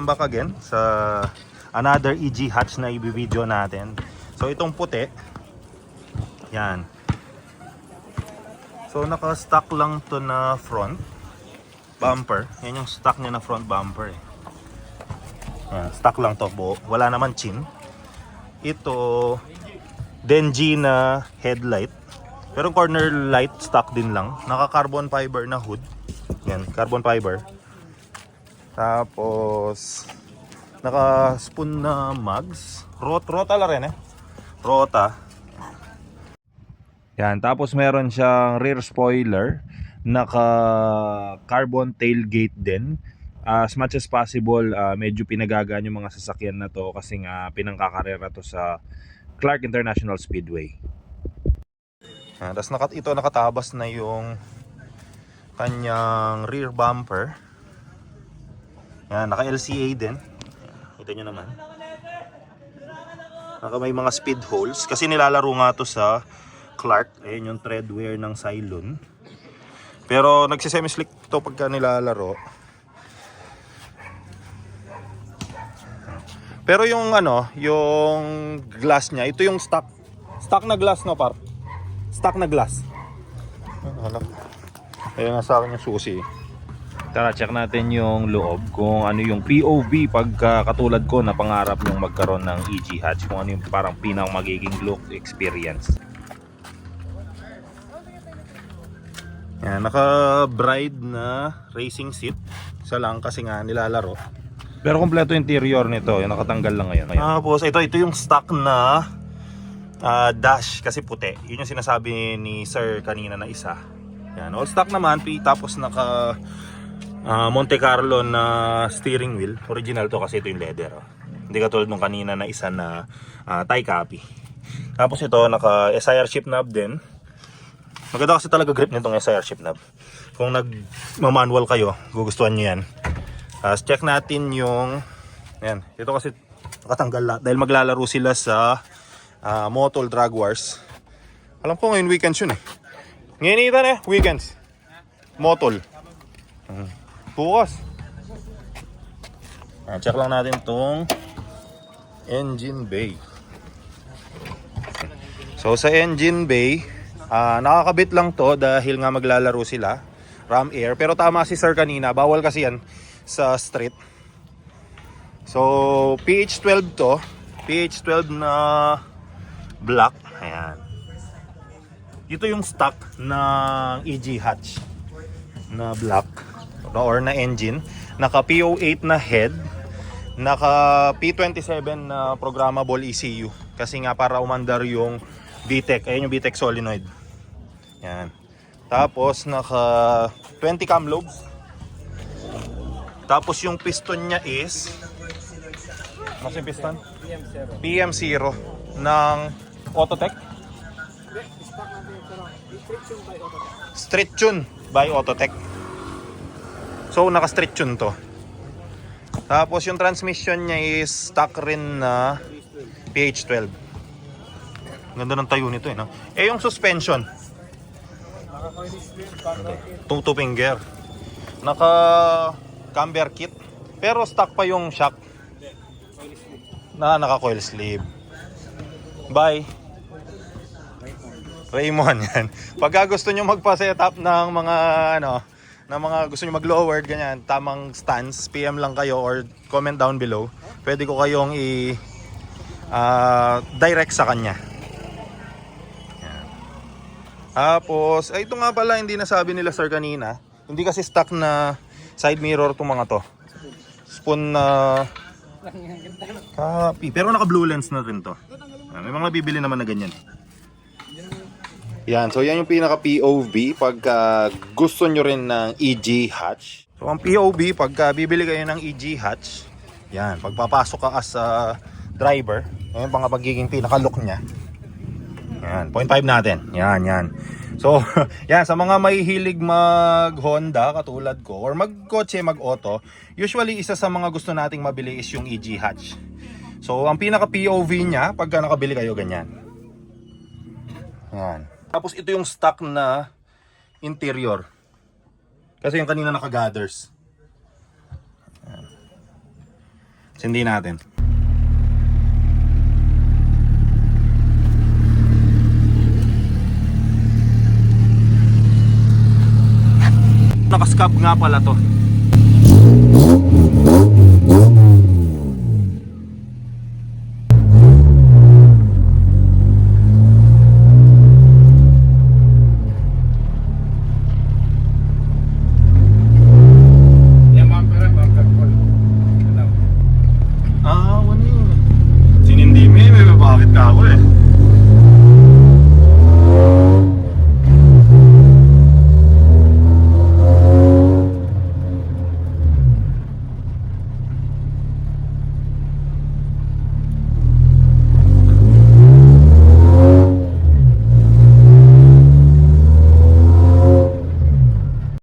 welcome back again sa another EG hatch na i-video natin. So itong puti, yan. So naka-stock lang to na front bumper. Yan yung stock niya na front bumper eh. Yan, stock lang to buo. Wala naman chin. Ito Denji na headlight. Pero corner light stock din lang. Naka carbon fiber na hood. Yan, carbon fiber. Tapos naka-spoon na mugs. Rota la rin eh. Rota. Yan, tapos meron siyang rear spoiler. Naka-carbon tailgate din. As much as possible, medyo pinagagaan yung mga sasakyan na to kasi nga pinangkakarera to sa Clark International Speedway. Yan, tapos nakatabas na yung kanyang rear bumper. Yan, naka-LCA din. Kita nyo naman. May mga speed holes. Kasi nilalaro nga to sa Clark. Ayan yung tread wear ng Cylon. Pero nagsisemi-slick to pagka nilalaro. Pero yung yung glass niya, ito yung stock. Stock na glass no, par. Stock na glass. Ayun nga sa akin yung susi. Tara, check natin yung loob kung ano yung POV pagka katulad ko na pangarap yung magkaroon ng EG hatch, kung ano yung parang pinang magiging look experience. Yan, naka-bride na racing seat. Isa lang kasi nga nilalaro. Pero kompleto interior nito, yung nakatanggal lang ngayon. Tapos ito yung stock na dash kasi puti. Yun yung sinasabi ni Sir kanina na isa. Yan, all stock naman, tapos naka Monte Carlo na steering wheel. Original to kasi ito yung leather. Hindi katulad nung kanina na isa na tie copy. Tapos ito naka SIR ship knob din. Maganda kasi talaga grip nitong SIR ship knob. Kung nag-manual kayo, gugustuhan nyo yan. Check natin yung yan. Ito kasi nakatanggal lahat dahil maglalaro sila sa Motol Drag Wars. Alam ko ngayon weekends yun eh. Ngayon itan eh, weekends. Motol. Bukas. Check lang natin tong engine bay. So sa engine bay, nakakabit lang to dahil nga maglalaro sila ram air. Pero tama si Sir kanina, bawal kasi yan sa street. So PH12 to, PH12 na black. Ayan. Ito yung stock ng EG hatch na black or na engine. Naka PO8 na head. Naka P27 na programmable ECU. Kasi nga para umandar yung VTEC. Ayan yung VTEC solenoid. Yan. Tapos naka 20 cam lobes. Tapos yung piston niya is ano yung piston? PM0 ng Autotech. Street tune by Autotech. So naka street tune to. Tapos yung transmission niya is stock rin na PH12. Ganda ng tayo nito eh, no? Eh yung suspension two finger. Naka camber kit. Pero stock pa yung shock na naka coil sleeve. Bye Raymond yan. Pagka gusto nyo magpa-setup ng mga ng mga gusto nyo mag-lowered ganyan, tamang stance, PM lang kayo or comment down below. Pwede ko kayong direct sa kanya. Yan. Tapos, ito nga pala hindi nasabi nila Sir kanina. Hindi kasi stock na side mirror itong mga to. Spoon na copy. Pero naka blue lens na rin to. Yan. May mga bibili naman na ganyan. Yan, so yan yung pinaka POV pagka gusto nyo rin ng EG hatch. So ang POV pagka bibili kayo ng EG hatch, yan, pagpapasok ka as a driver, yan pang pagiging pinaka look nya. Yan, 0.5 natin. Yan. So, yan, sa mga mahihilig mag Honda katulad ko or mag kotse, mag auto, usually isa sa mga gusto nating mabili is yung EG hatch. So, ang pinaka POV nya pagka nakabili kayo ganyan. Yan. Tapos ito yung stock na interior. Kasi yung kanina naka-gathers. Sindi natin. Nakaskab nga pala to.